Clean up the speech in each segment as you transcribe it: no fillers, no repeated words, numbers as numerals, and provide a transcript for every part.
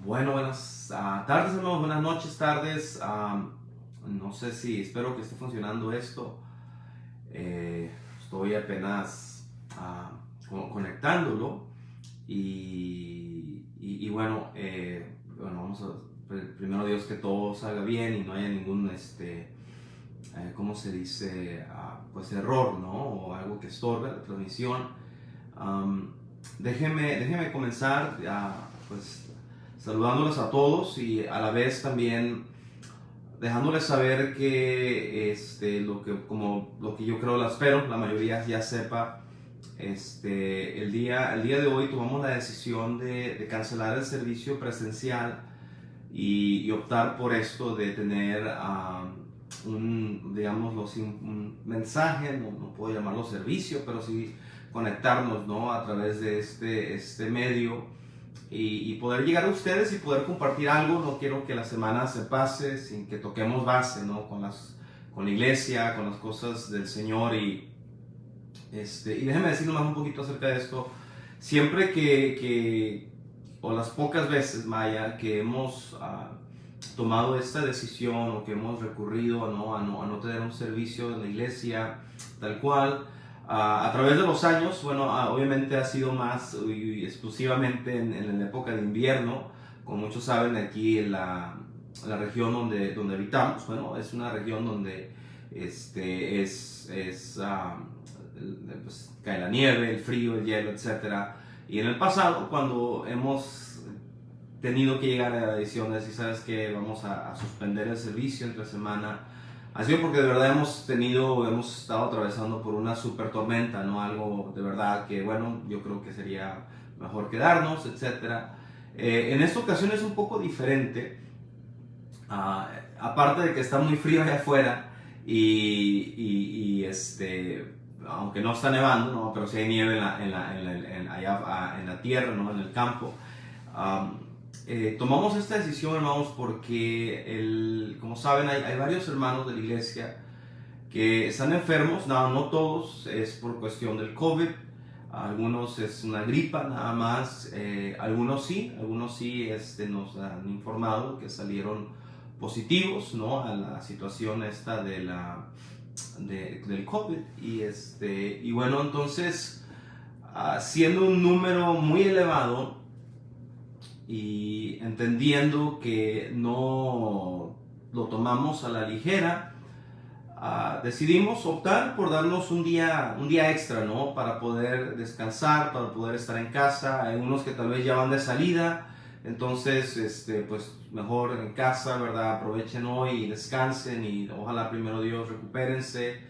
Bueno, buenas tardes, hermanos, buenas noches, tardes. No sé si, espero que esté funcionando esto. Estoy apenas conectándolo y bueno, vamos a, primero Dios que todo salga bien y no haya ningún, ¿cómo se dice? Pues error, ¿no? O algo que estorbe la transmisión. Um, déjeme comenzar, pues saludándoles a todos y a la vez también dejándoles saber que lo que yo creo, la espero, la mayoría ya sepa. El día de hoy tomamos la decisión de cancelar el servicio presencial y optar por esto de tener digámoslo así, un mensaje, no puedo llamarlo servicio, pero sí conectarnos, ¿no? A través de este medio y poder llegar a ustedes y poder compartir algo. No quiero que la semana se pase sin que toquemos base, ¿no? Con la iglesia, con las cosas del Señor y déjenme decir nomás un poquito acerca de esto. Siempre o las pocas veces, Maya, que hemos tomado esta decisión o que hemos recurrido, ¿no? A no tener un servicio en la iglesia tal cual, a través de los años, bueno, obviamente ha sido más exclusivamente en la época de invierno. Como muchos saben, aquí en la región donde habitamos, bueno, es una región donde pues, cae la nieve, el frío, el hielo, etcétera. Y en el pasado, cuando hemos tenido que llegar a la decisión de decir, sabes que vamos a suspender el servicio entre semana, ha sido porque de verdad hemos estado atravesando por una super tormenta, ¿no? Algo de verdad que, bueno, yo creo que sería mejor quedarnos, etcétera. En esta ocasión es un poco diferente, aparte de que está muy frío allá afuera y aunque no está nevando, ¿no? Pero sí hay nieve allá en la tierra, ¿no? En el campo. Tomamos esta decisión, hermanos, porque, como saben, hay varios hermanos de la iglesia que están enfermos. No todos es por cuestión del COVID. Algunos es una gripa nada más. Algunos sí nos han informado que salieron positivos, ¿no? A la situación esta del COVID. Y bueno, entonces, siendo un número muy elevado, y entendiendo que no lo tomamos a la ligera, decidimos optar por darnos un día extra, ¿no? Para poder descansar, para poder estar en casa. Hay unos que tal vez ya van de salida, entonces pues mejor en casa, ¿verdad? Aprovechen hoy y descansen y ojalá primero Dios recupérense.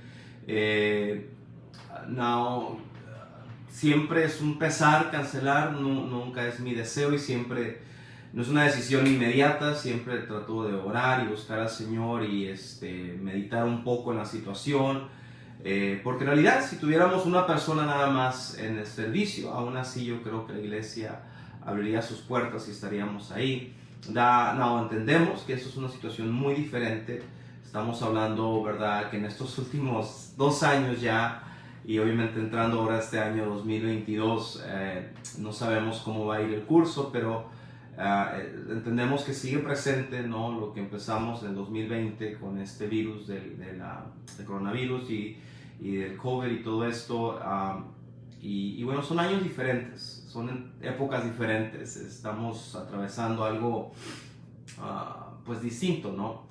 No, siempre es un pesar cancelar, nunca es mi deseo y siempre no es una decisión inmediata. Siempre trato de orar y buscar al Señor y meditar un poco en la situación, porque en realidad si tuviéramos una persona nada más en el servicio, aún así yo creo que la iglesia abriría sus puertas y estaríamos ahí. Entendemos que eso es una situación muy diferente. Estamos hablando, ¿verdad?, que en estos últimos 2 años ya, y obviamente entrando ahora este año 2022, no sabemos cómo va a ir el curso, pero entendemos que sigue presente, ¿no? Lo que empezamos en 2020 con este virus del coronavirus y del COVID y todo esto. Y bueno, son años diferentes, son épocas diferentes. Estamos atravesando algo pues distinto, ¿no?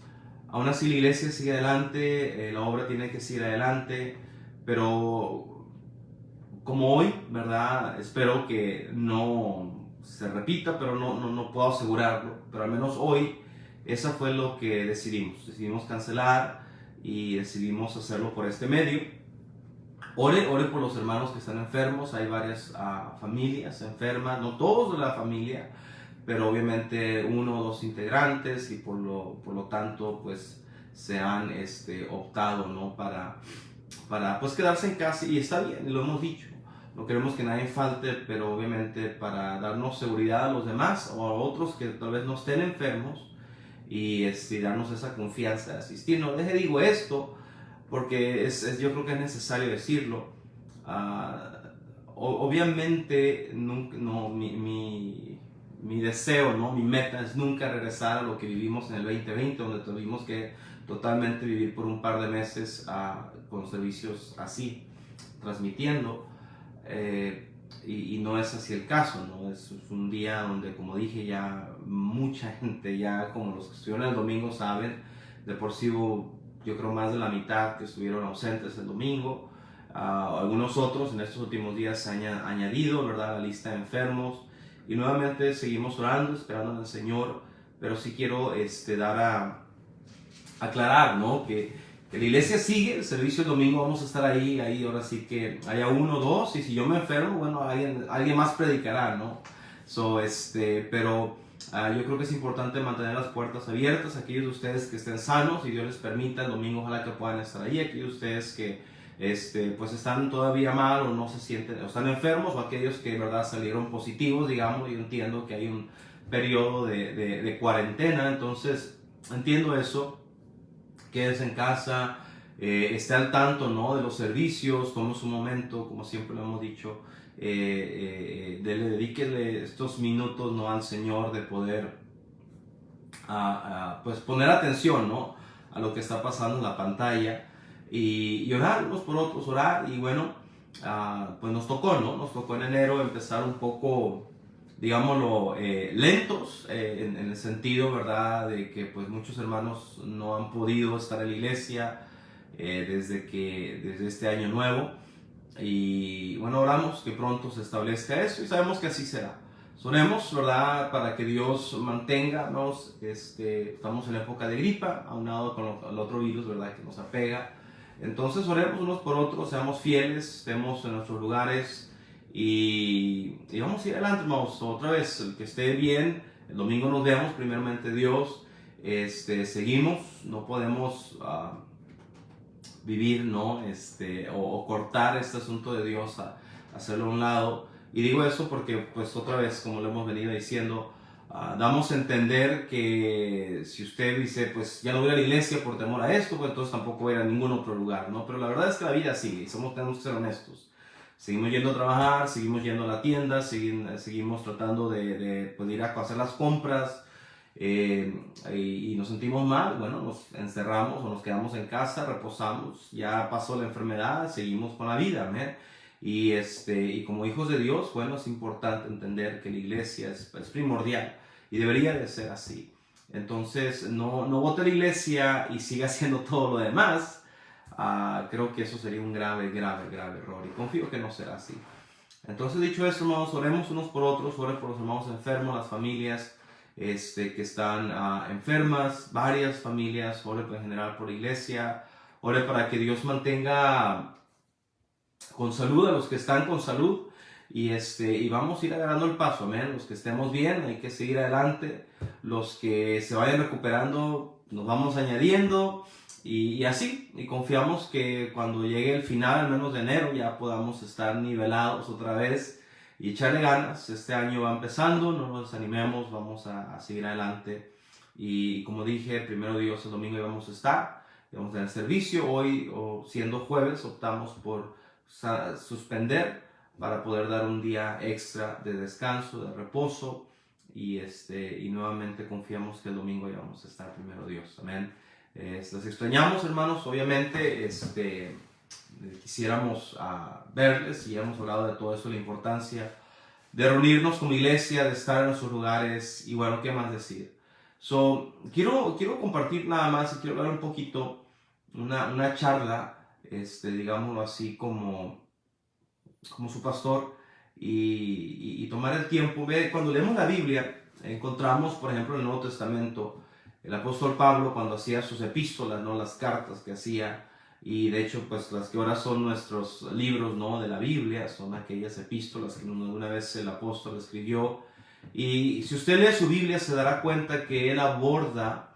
Aún así la iglesia sigue adelante, la obra tiene que seguir adelante, pero como hoy, ¿verdad? Espero que no se repita, pero no puedo asegurarlo. Pero al menos hoy, esa fue lo que decidimos. Decidimos cancelar y decidimos hacerlo por este medio. Ore por los hermanos que están enfermos. Hay varias familias enfermas, no todos de la familia, pero obviamente uno o dos integrantes, y por lo tanto pues se han optado, ¿no? para pues quedarse en casa, y está bien, lo hemos dicho. No queremos que nadie falte, pero obviamente para darnos seguridad a los demás o a otros que tal vez no estén enfermos y darnos esa confianza de asistir. No digo esto porque yo creo que es necesario decirlo. Obviamente no, mi deseo, ¿no? Mi meta es nunca regresar a lo que vivimos en el 2020, donde tuvimos que totalmente vivir por un par de meses con servicios así, transmitiendo. Y no es así el caso, ¿no? Es un día donde, como dije, ya mucha gente, ya como los que estuvieron el domingo saben, de por sí hubo, yo creo, más de la mitad que estuvieron ausentes el domingo. Algunos otros en estos últimos días se han añadido, ¿verdad?, a la lista de enfermos. Y nuevamente seguimos orando, esperando al Señor, pero sí quiero aclarar, ¿no?, que la iglesia sigue, el servicio el domingo vamos a estar ahí ahora sí que haya uno o dos, y si yo me enfermo, bueno, alguien más predicará, ¿no? Pero yo creo que es importante mantener las puertas abiertas. Aquellos de ustedes que estén sanos y Dios les permita, el domingo ojalá que puedan estar ahí. Aquellos de ustedes que pues están todavía mal o no se sienten, o están enfermos, o aquellos que, verdad, salieron positivos, digamos. Yo entiendo que hay un periodo de cuarentena, entonces entiendo eso. Quédese en casa, esté al tanto, ¿no?, de los servicios, tome su momento, como siempre lo hemos dicho, dedíquele estos minutos, ¿no?, al Señor, de poder pues poner atención, ¿no?, a lo que está pasando en la pantalla, y orar unos por otros, orar. Y bueno, pues nos tocó, ¿no? Nos tocó en enero empezar un poco, digámoslo, lentos, en el sentido, ¿verdad?, de que pues muchos hermanos no han podido estar en la iglesia desde este año nuevo. Y bueno, oramos que pronto se establezca eso, y sabemos que así será. Oremos, ¿verdad?, para que Dios mantenga, ¿no? Estamos en época de gripa, aunado con el otro virus, ¿verdad?, que nos apega. Entonces oremos unos por otros, seamos fieles, estemos en nuestros lugares, y vamos a ir adelante, hermanos. Otra vez, el que esté bien, el domingo nos vemos, primeramente Dios. Seguimos, no podemos vivir, ¿no? O cortar este asunto de Dios, hacerlo a un lado. Y digo eso porque, pues otra vez, como lo hemos venido diciendo, damos a entender que si usted dice, pues ya no voy a la iglesia por temor a esto, pues entonces tampoco voy a ir a ningún otro lugar, ¿no? Pero la verdad es que la vida sigue, y tenemos que ser honestos. Seguimos yendo a trabajar, seguimos yendo a la tienda, seguimos tratando de ir a hacer las compras, y nos sentimos mal. Bueno, nos encerramos o nos quedamos en casa, reposamos, ya pasó la enfermedad, seguimos con la vida, ¿eh? Y como hijos de Dios, bueno, es importante entender que la iglesia es primordial, y debería de ser así. Entonces, no vote la iglesia y siga haciendo todo lo demás. Creo que eso sería un grave error, y confío que no será así. Entonces, dicho eso, hermanos, oremos unos por otros. Ore por los hermanos enfermos, las familias que están enfermas, varias familias. Ore en general por la iglesia. Ore para que Dios mantenga con salud a los que están con salud, y vamos a ir agarrando el paso, amén. Los que estemos bien, hay que seguir adelante. Los que se vayan recuperando, nos vamos añadiendo, y así. Y confiamos que cuando llegue el final, al menos de enero, ya podamos estar nivelados otra vez y echarle ganas. Este año va empezando, no nos desanimemos, vamos a seguir adelante. Y como dije, primero Dios, el domingo íbamos a estar, íbamos a tener servicio. Hoy, siendo jueves, optamos por suspender para poder dar un día extra de descanso, de reposo, y nuevamente confiamos que el domingo ya vamos a estar, primero Dios, amén. Los extrañamos, hermanos, obviamente. Quisiéramos verles, y hemos hablado de todo eso, la importancia de reunirnos como iglesia, de estar en nuestros lugares, y bueno, ¿qué más decir? Quiero compartir nada más, y quiero hablar un poquito, una charla, digámoslo así, como su pastor, y tomar el tiempo. Cuando leemos la Biblia, encontramos, por ejemplo, en el Nuevo Testamento, el apóstol Pablo, cuando hacía sus epístolas, ¿no?, las cartas que hacía, y de hecho, pues las que ahora son nuestros libros, ¿no?, de la Biblia, son aquellas epístolas que una vez el apóstol escribió. Y si usted lee su Biblia, se dará cuenta que él aborda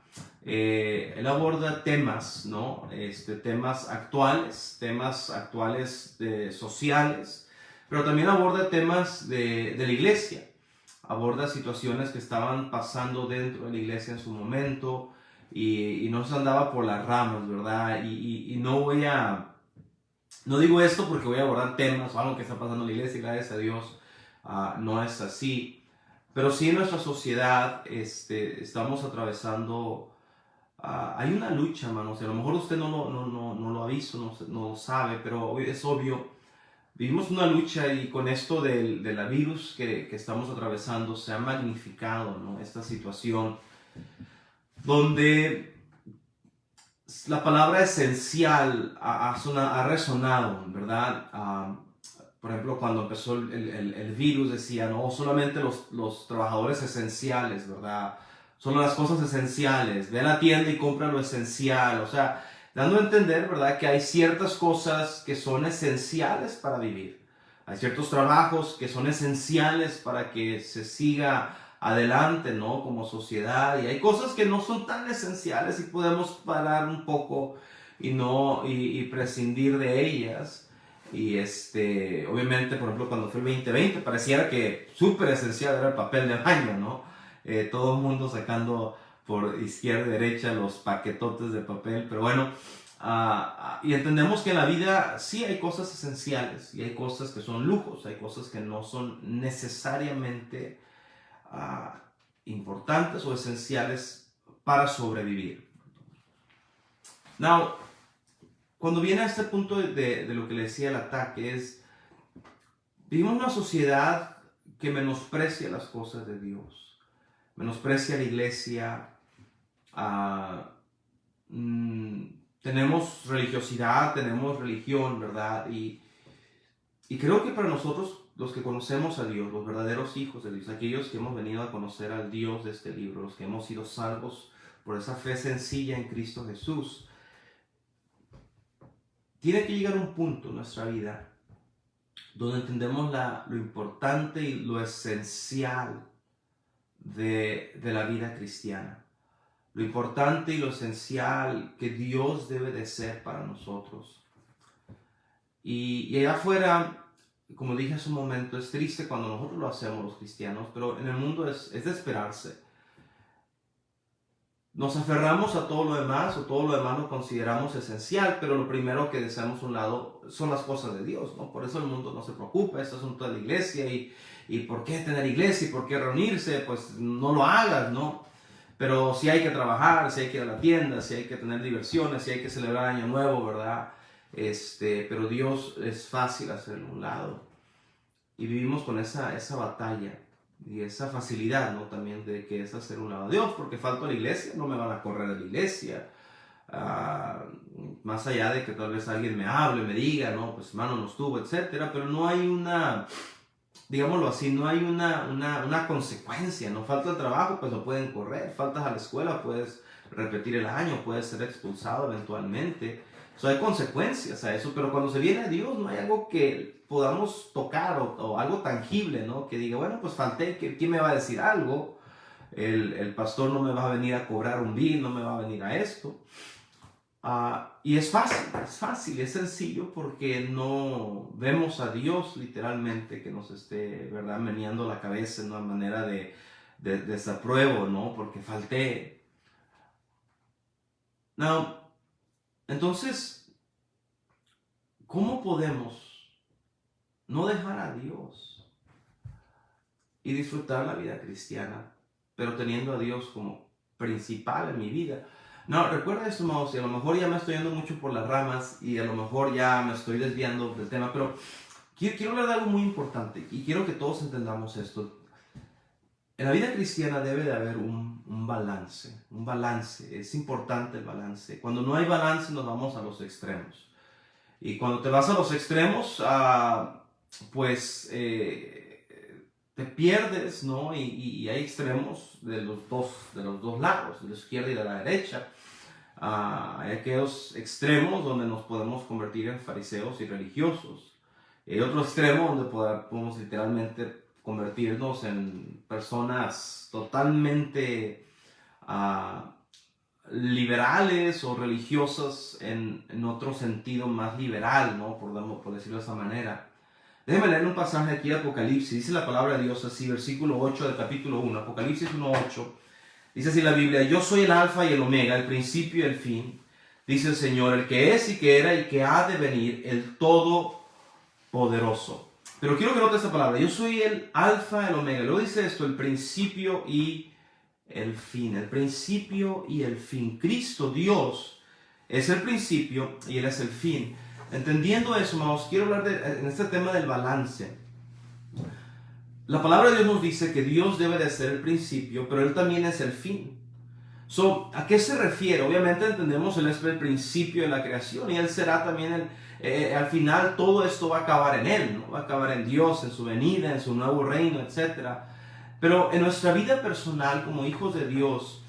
temas, ¿no? Temas actuales sociales, pero también aborda temas de la iglesia. Aborda situaciones que estaban pasando dentro de la iglesia en su momento, y no se andaba por las ramas, ¿verdad? Y no digo esto porque voy a abordar temas o algo que está pasando en la iglesia, gracias a Dios, no es así. Pero sí en nuestra sociedad estamos atravesando, hay una lucha, hermanos, y a lo mejor usted no lo ha visto, no lo sabe, pero es obvio. Vivimos una lucha y con esto de la virus que estamos atravesando se ha magnificado, ¿no? Esta situación donde la palabra esencial ha resonado, ¿verdad? Por ejemplo, cuando empezó el virus decía, no, solamente los trabajadores esenciales, ¿verdad? Solo las cosas esenciales. Ve a la tienda y compra lo esencial. O sea, dando a entender, ¿verdad? Que hay ciertas cosas que son esenciales para vivir. Hay ciertos trabajos que son esenciales para que se siga adelante, ¿no? Como sociedad. Y hay cosas que no son tan esenciales y podemos parar un poco y prescindir de ellas. Y obviamente, por ejemplo, cuando fue el 2020, pareciera que súper esencial era el papel de baño, ¿no? Todo el mundo sacando por izquierda y derecha los paquetotes de papel, pero bueno, y entendemos que en la vida sí hay cosas esenciales y hay cosas que son lujos, hay cosas que no son necesariamente importantes o esenciales para sobrevivir. Now, cuando viene a este punto de lo que le decía el ataque, vivimos en una sociedad que menosprecia las cosas de Dios, menosprecia la iglesia, tenemos religiosidad, tenemos religión, ¿verdad? Y creo que para nosotros, los que conocemos a Dios, los verdaderos hijos de Dios, aquellos que hemos venido a conocer al Dios de este libro, los que hemos sido salvos por esa fe sencilla en Cristo Jesús, tiene que llegar un punto en nuestra vida donde entendemos lo importante y lo esencial de la vida cristiana. Lo importante y lo esencial que Dios debe de ser para nosotros. Y allá afuera, como dije hace un momento, es triste cuando nosotros lo hacemos los cristianos, pero en el mundo es de esperarse. Nos aferramos a todo lo demás, o todo lo demás lo consideramos esencial, pero lo primero que deseamos a un lado son las cosas de Dios, ¿no? Por eso el mundo no se preocupa, este asunto de la iglesia, y ¿por qué tener iglesia? ¿Y por qué reunirse? Pues no lo hagas, ¿no? Pero si hay que trabajar, si hay que ir a la tienda, si hay que tener diversiones, si hay que celebrar Año Nuevo, ¿verdad? Pero Dios es fácil hacerlo a un lado. Y vivimos con esa batalla y esa facilidad, ¿no? También de que es hacer un lado a Dios, porque falto a la iglesia, no me van a correr de la iglesia. Más allá de que tal vez alguien me hable, me diga, no, pues hermano no estuvo, etcétera, pero no hay digámoslo así, no hay una consecuencia, no falta el trabajo, pues lo pueden correr, faltas a la escuela, puedes repetir el año, puedes ser expulsado eventualmente. O sea, hay consecuencias a eso, pero cuando se viene a Dios no hay algo que podamos tocar o algo tangible, ¿no? Que diga, bueno, pues falté, ¿quién me va a decir algo? El pastor no me va a venir a cobrar un bill, no me va a venir a esto. Y es fácil, es sencillo porque no vemos a Dios literalmente que nos esté, ¿verdad?, meneando la cabeza en una manera de desapruebo, ¿no? Porque falté. Now, entonces, ¿cómo podemos no dejar a Dios y disfrutar la vida cristiana, pero teniendo a Dios como principal en mi vida? No, recuerda esto, hermanos, y a lo mejor ya me estoy yendo mucho por las ramas y a lo mejor ya me estoy desviando del tema, pero quiero hablar de algo muy importante y quiero que todos entendamos esto. En la vida cristiana debe de haber un balance, es importante el balance. Cuando no hay balance nos vamos a los extremos. Y cuando te vas a los extremos, pues te pierdes, ¿no? Y hay extremos de los dos lados, de la izquierda y de la derecha. Hay aquellos extremos donde nos podemos convertir en fariseos y religiosos. Hay otro extremo donde podemos literalmente convertirnos en personas totalmente liberales o religiosas en otro sentido más liberal, ¿no? Por decirlo de esa manera. Déjenme leer un pasaje aquí de Apocalipsis. Dice la palabra de Dios así, versículo 8 del capítulo 1, Apocalipsis 1:8. Dice así la Biblia: yo soy el alfa y el omega, el principio y el fin. Dice el Señor, el que es y que era y que ha de venir, el todopoderoso. Pero quiero que note esta palabra. Yo soy el alfa, el omega. Luego dice esto, el principio y el fin. El principio y el fin. Cristo, Dios, es el principio y Él es el fin. Entendiendo eso, hermanos, quiero hablar en este tema del balance. La palabra de Dios nos dice que Dios debe de ser el principio, pero Él también es el fin. ¿A qué se refiere? Obviamente entendemos Él es el principio de la creación y Él será también al final todo esto va a acabar en Él, ¿no? Va a acabar en Dios, en su venida, en su nuevo reino, etc. Pero en nuestra vida personal como hijos de Dios,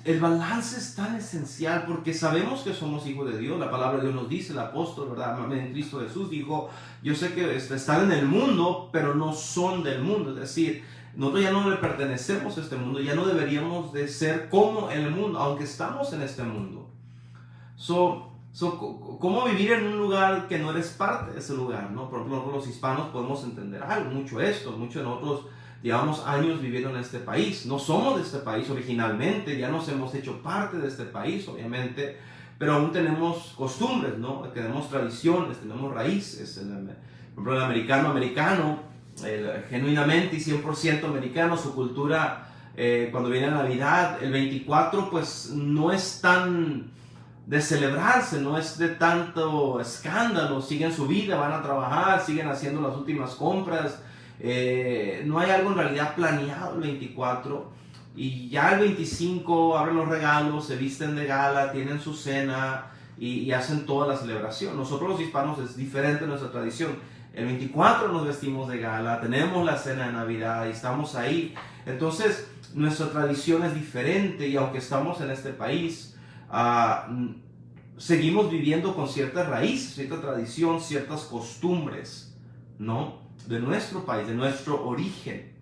el balance es tan esencial porque sabemos que somos hijos de Dios. La palabra de Dios nos dice, el apóstol, ¿verdad? En Cristo Jesús dijo, yo sé que están en el mundo, pero no son del mundo. Es decir, nosotros ya no le pertenecemos a este mundo, ya no deberíamos de ser como el mundo, aunque estamos en este mundo. ¿Cómo vivir en un lugar que no eres parte de ese lugar, ¿no? Por ejemplo, los hispanos podemos entender mucho esto, muchos de nosotros llevamos años viviendo en este país, no somos de este país originalmente, ya nos hemos hecho parte de este país, obviamente, pero aún tenemos costumbres, ¿no? Tenemos tradiciones, tenemos raíces. Por ejemplo, el americano, genuinamente y 100% americano, su cultura, cuando viene Navidad, el 24, pues no es tan de celebrarse, no es de tanto escándalo, siguen su vida, van a trabajar, siguen haciendo las últimas compras, no hay algo en realidad planeado el 24, y ya el 25 abren los regalos, se visten de gala, tienen su cena y hacen toda la celebración. Nosotros los hispanos es diferente nuestra tradición. El 24 nos vestimos de gala, tenemos la cena de Navidad y estamos ahí. Entonces nuestra tradición es diferente y aunque estamos en este país, seguimos viviendo con ciertas raíces, cierta tradición, ciertas costumbres, ¿no? De nuestro país, de nuestro origen.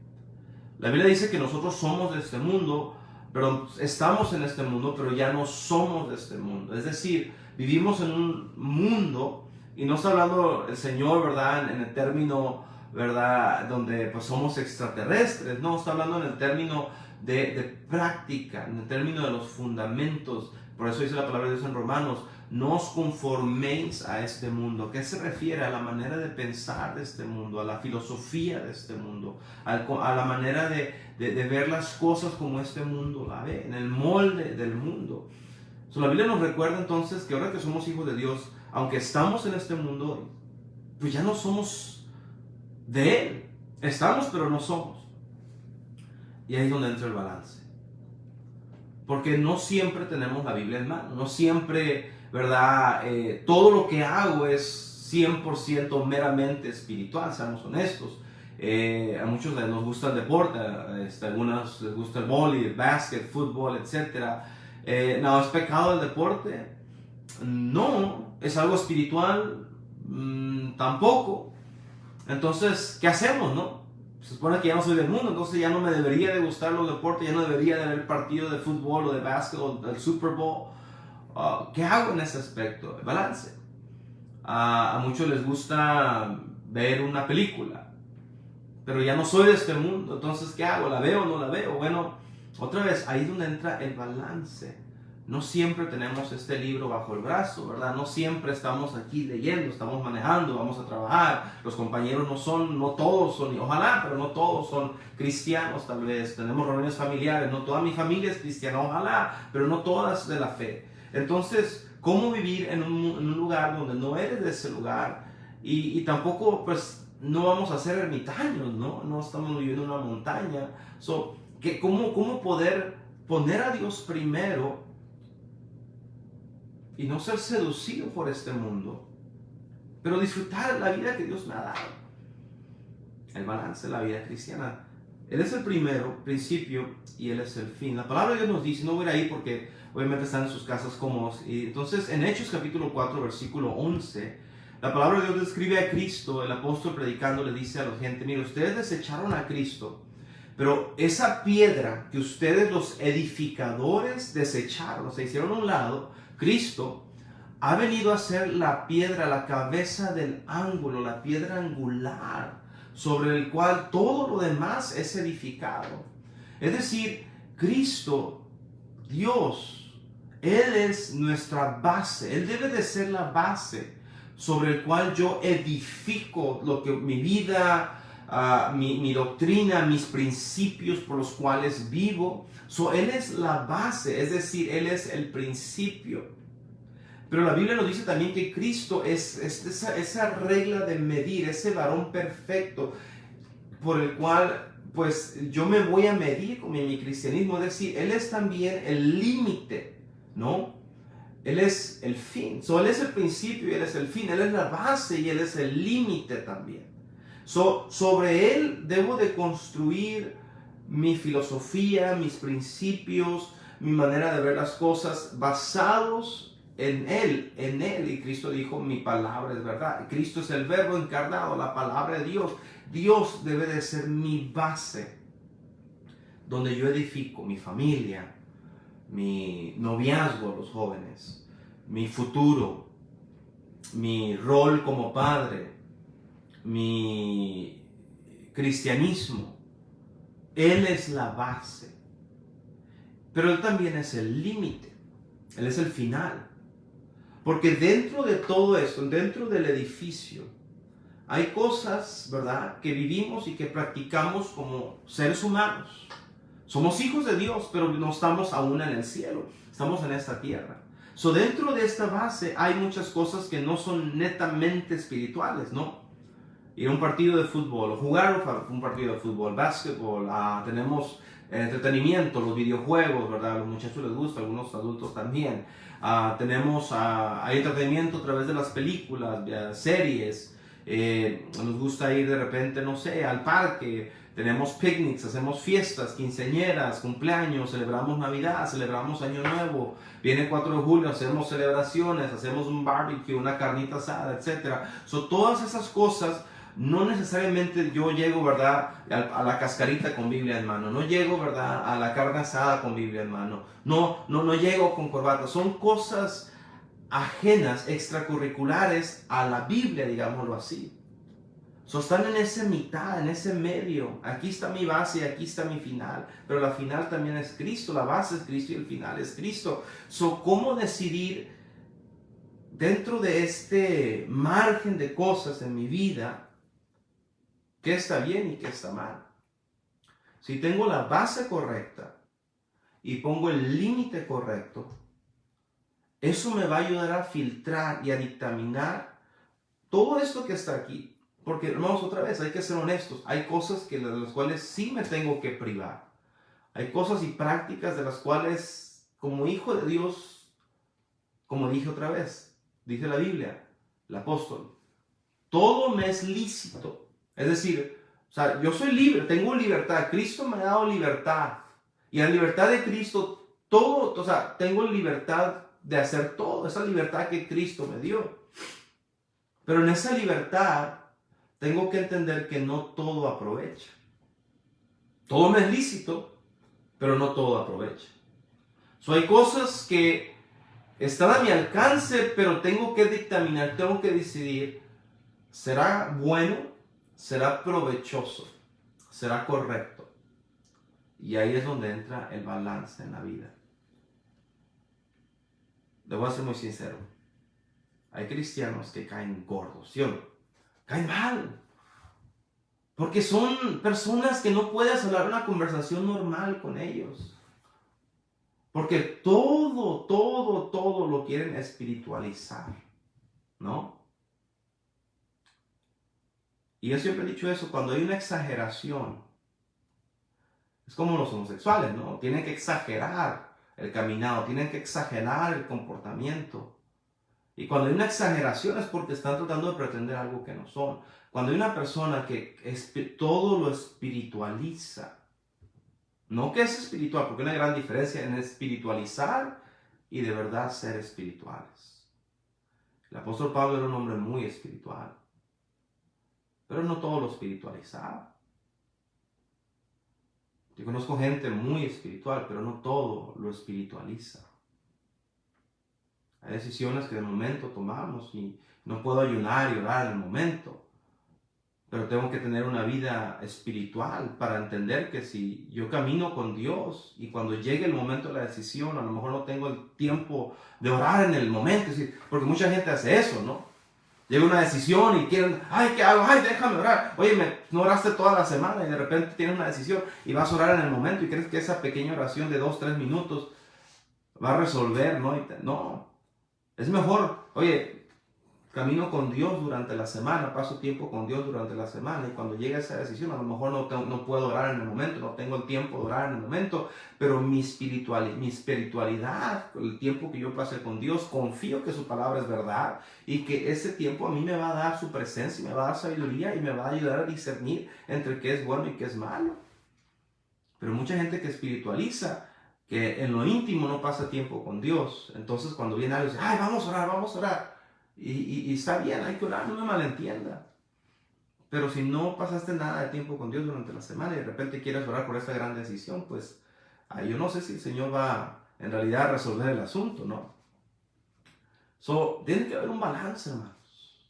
La Biblia dice que nosotros somos de este mundo, pero estamos en este mundo, pero ya no somos de este mundo. Es decir, vivimos en un mundo, y no está hablando el Señor, ¿verdad? En el término, ¿verdad? Donde pues somos extraterrestres, no, está hablando en el término de práctica, en el término de los fundamentos. Por eso dice la palabra de Dios en Romanos, no os conforméis a este mundo. ¿Qué se refiere? A la manera de pensar de este mundo, a la filosofía de este mundo, a la manera de ver las cosas como este mundo la ve, en el molde del mundo. La Biblia nos recuerda entonces que ahora que somos hijos de Dios, aunque estamos en este mundo, pues ya no somos de Él. Estamos, pero no somos. Y ahí es donde entra el balance. Porque no siempre tenemos la Biblia en mano, no siempre, ¿verdad? Todo lo que hago es 100% meramente espiritual, seamos honestos. A muchos nos gusta el deporte, a algunos les gusta el vóley, el básquet, fútbol, etc. ¿No es pecado el deporte? No. ¿Es algo espiritual? Tampoco. Entonces, ¿qué hacemos, no? Se supone que ya no soy del mundo, entonces ya no me debería de gustar los deportes, ya no debería de haber partido de fútbol o de básquet o del Super Bowl. ¿Qué hago en ese aspecto? El balance. A muchos les gusta ver una película, pero ya no soy de este mundo, entonces ¿qué hago? ¿La veo o no la veo? Bueno, otra vez, ahí es donde entra el balance. No siempre tenemos este libro bajo el brazo, ¿verdad? No siempre estamos aquí leyendo, estamos manejando, vamos a trabajar. Los compañeros no todos son, ojalá, pero no todos son cristianos tal vez. Tenemos reuniones familiares, no toda mi familia es cristiana, ojalá, pero no todas de la fe. Entonces, ¿cómo vivir en un lugar donde no eres de ese lugar? Y tampoco, pues, no vamos a ser ermitaños, ¿no? No estamos viviendo en una montaña. ¿Cómo poder poner a Dios primero y no ser seducido por este mundo, pero disfrutar la vida que Dios me ha dado? El balance de la vida cristiana. Él es el primero, principio, y Él es el fin. La palabra de Dios nos dice, no voy a ir ahí porque obviamente están en sus casas cómodos. Y entonces en Hechos capítulo 4, versículo 11, la palabra de Dios describe a Cristo. El apóstol predicando le dice a la gente, mire, ustedes desecharon a Cristo, pero esa piedra que ustedes los edificadores desecharon, se hicieron a un lado, Cristo ha venido a ser la piedra, la cabeza del ángulo, la piedra angular, sobre el cual todo lo demás es edificado. Es decir, Cristo, Dios, Él es nuestra base, Él debe de ser la base sobre el cual yo edifico lo que mi vida, mi doctrina, mis principios por los cuales vivo. Él es la base, es decir, Él es el principio. Pero la Biblia nos dice también que Cristo es esa regla de medir, ese varón perfecto por el cual pues yo me voy a medir con mi cristianismo. Es decir, Él es también el límite, ¿no? Él es el fin. Él es el principio y Él es el fin. Él es la base y Él es el límite también. Sobre Él debo de construir mi filosofía, mis principios, mi manera de ver las cosas basados en Él. Y Cristo dijo, mi palabra es verdad. Cristo es el verbo encarnado, la palabra de Dios. Dios debe de ser mi base, donde yo edifico mi familia, mi noviazgo, los jóvenes, mi futuro, mi rol como padre, mi cristianismo. Él es la base, pero Él también es el límite, Él es el final. Porque dentro de todo esto, dentro del edificio, hay cosas, ¿verdad?, que vivimos y que practicamos como seres humanos. Somos hijos de Dios, pero no estamos aún en el cielo, estamos en esta tierra. Dentro de esta base hay muchas cosas que no son netamente espirituales, ¿no? Ir a un partido de fútbol, o jugar un partido de fútbol, básquetbol, tenemos entretenimiento, los videojuegos, ¿verdad? A los muchachos les gusta, algunos adultos también. Hay entretenimiento a través de las películas, series. Nos gusta ir de repente, no sé, al parque. Tenemos picnics, hacemos fiestas, quinceañeras, cumpleaños, celebramos Navidad, celebramos Año Nuevo. Viene 4 de julio, hacemos celebraciones, hacemos un barbecue, una carnita asada, etc. Todas esas cosas. No necesariamente yo llego, ¿verdad?, a la cascarita con Biblia en mano. No llego, ¿verdad?, a la carne asada con Biblia en mano. No llego con corbata. Son cosas ajenas, extracurriculares a la Biblia, digámoslo así. Están en esa mitad, en ese medio. Aquí está mi base y aquí está mi final. Pero la final también es Cristo. La base es Cristo y el final es Cristo. ¿Cómo decidir dentro de este margen de cosas en mi vida qué está bien y qué está mal? Si tengo la base correcta y pongo el límite correcto, eso me va a ayudar a filtrar y a dictaminar todo esto que está aquí. Porque, hermanos, otra vez, hay que ser honestos. Hay cosas de las cuales sí me tengo que privar. Hay cosas y prácticas de las cuales, como hijo de Dios, como dije otra vez, dice la Biblia, el apóstol, todo me es lícito. Es decir, yo soy libre, tengo libertad. Cristo me ha dado libertad. Y en la libertad de Cristo, tengo libertad de hacer todo. Esa libertad que Cristo me dio. Pero en esa libertad, tengo que entender que no todo aprovecha. Todo me es lícito, pero no todo aprovecha. Hay cosas que están a mi alcance, pero tengo que dictaminar, tengo que decidir, ¿será bueno? ¿Será provechoso? ¿Será correcto? Y ahí es donde entra el balance en la vida. Debo ser muy sincero. Hay cristianos que caen gordos, ¿sí o no? Caen mal. Porque son personas que no puedes hablar una conversación normal con ellos. Porque todo lo quieren espiritualizar, ¿no? Y yo siempre he dicho eso, cuando hay una exageración, es como los homosexuales, ¿no? Tienen que exagerar el caminado, tienen que exagerar el comportamiento. Y cuando hay una exageración es porque están tratando de pretender algo que no son. Cuando hay una persona que todo lo espiritualiza, no que es espiritual, porque hay una gran diferencia en espiritualizar y de verdad ser espirituales. El apóstol Pablo era un hombre muy espiritual, pero no todo lo espiritualizaba. Yo conozco gente muy espiritual, pero no todo lo espiritualiza. Hay decisiones que de momento tomamos y no puedo ayunar y orar en el momento. Pero tengo que tener una vida espiritual para entender que si yo camino con Dios y cuando llegue el momento de la decisión, a lo mejor no tengo el tiempo de orar en el momento. Porque mucha gente hace eso, ¿no? llega una decisión y quieren, ay, ¿qué hago? Ay, déjame orar. Oye, no oraste toda la semana y de repente tienes una decisión y vas a orar en el momento y crees que esa pequeña oración de 2, 3 minutos va a resolver, ¿no? No, es mejor, oye, camino con Dios durante la semana, paso tiempo con Dios durante la semana y cuando llega esa decisión a lo mejor no puedo orar en el momento, no tengo el tiempo de orar en el momento, pero mi espiritualidad, el tiempo que yo pasé con Dios, confío que su palabra es verdad y que ese tiempo a mí me va a dar su presencia, me va a dar sabiduría y me va a ayudar a discernir entre qué es bueno y qué es malo. Pero mucha gente que espiritualiza, que en lo íntimo no pasa tiempo con Dios, entonces cuando viene algo dice, ay, vamos a orar, vamos a orar. Y está bien, hay que orar, no me malentienda. Pero si no pasaste nada de tiempo con Dios durante la semana y de repente quieres orar por esta gran decisión, pues yo no sé si el Señor va en realidad a resolver el asunto, ¿no? Tiene que haber un balance, hermanos.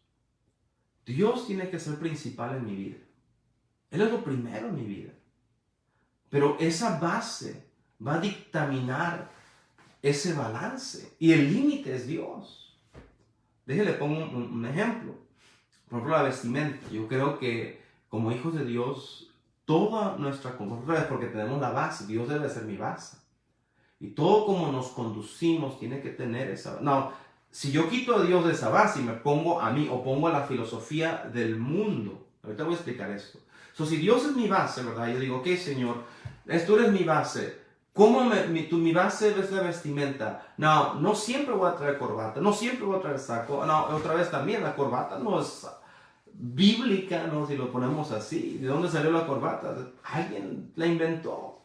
Dios tiene que ser principal en mi vida. Él es lo primero en mi vida. Pero esa base va a dictaminar ese balance. Y el límite es Dios. Déjale, pongo un ejemplo. Por ejemplo, la vestimenta. Yo creo que como hijos de Dios, toda nuestra conducta, porque tenemos la base, Dios debe ser mi base. Y todo como nos conducimos tiene que tener esa... No, si yo quito a Dios de esa base y me pongo a mí o pongo a la filosofía del mundo, ahorita voy a explicar esto. Si Dios es mi base, ¿verdad? Yo digo, ok, Señor, tú eres mi base. ¿Cómo mi base es la vestimenta? No siempre voy a traer corbata, no siempre voy a traer saco. No, otra vez también, la corbata no es bíblica, ¿no? Si lo ponemos así. ¿De dónde salió la corbata? Alguien la inventó.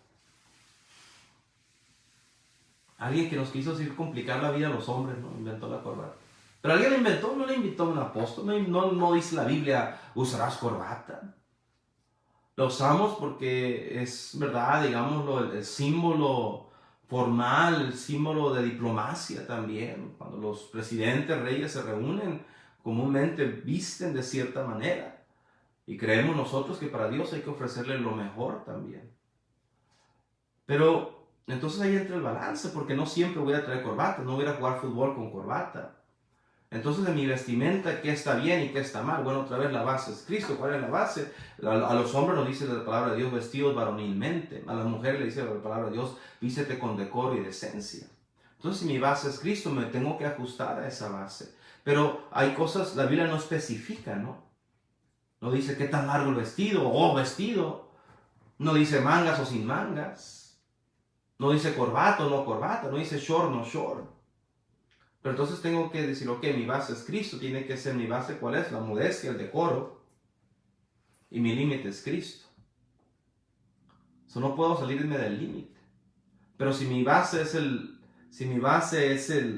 Alguien que nos quiso así complicar la vida a los hombres, ¿no? Inventó la corbata. Pero alguien la inventó, no la inventó un apóstol, no dice la Biblia, usarás corbata. La usamos porque es, verdad, digámoslo, el símbolo formal, el símbolo de diplomacia también. Cuando los presidentes, reyes se reúnen, comúnmente visten de cierta manera. Y creemos nosotros que para Dios hay que ofrecerle lo mejor también. Pero entonces ahí entra el balance, porque no siempre voy a traer corbata, no voy a jugar fútbol con corbata. Entonces en mi vestimenta, ¿qué está bien y qué está mal? Bueno, otra vez la base es Cristo. ¿Cuál es la base? A los hombres nos dice la palabra de Dios vestidos varonilmente. A las mujeres le dice la palabra de Dios vístete con decoro y decencia. Entonces si mi base es Cristo, me tengo que ajustar a esa base. Pero hay cosas, la Biblia no especifica, ¿no? No dice qué tan largo el vestido o vestido. No dice mangas o sin mangas. No dice corbata o no corbata. No dice short o no short. Pero entonces tengo que decir, ok, mi base es Cristo, tiene que ser mi base, ¿cuál es? La modestia, el decoro. Y mi límite es Cristo. No puedo salirme del límite. Pero si mi base es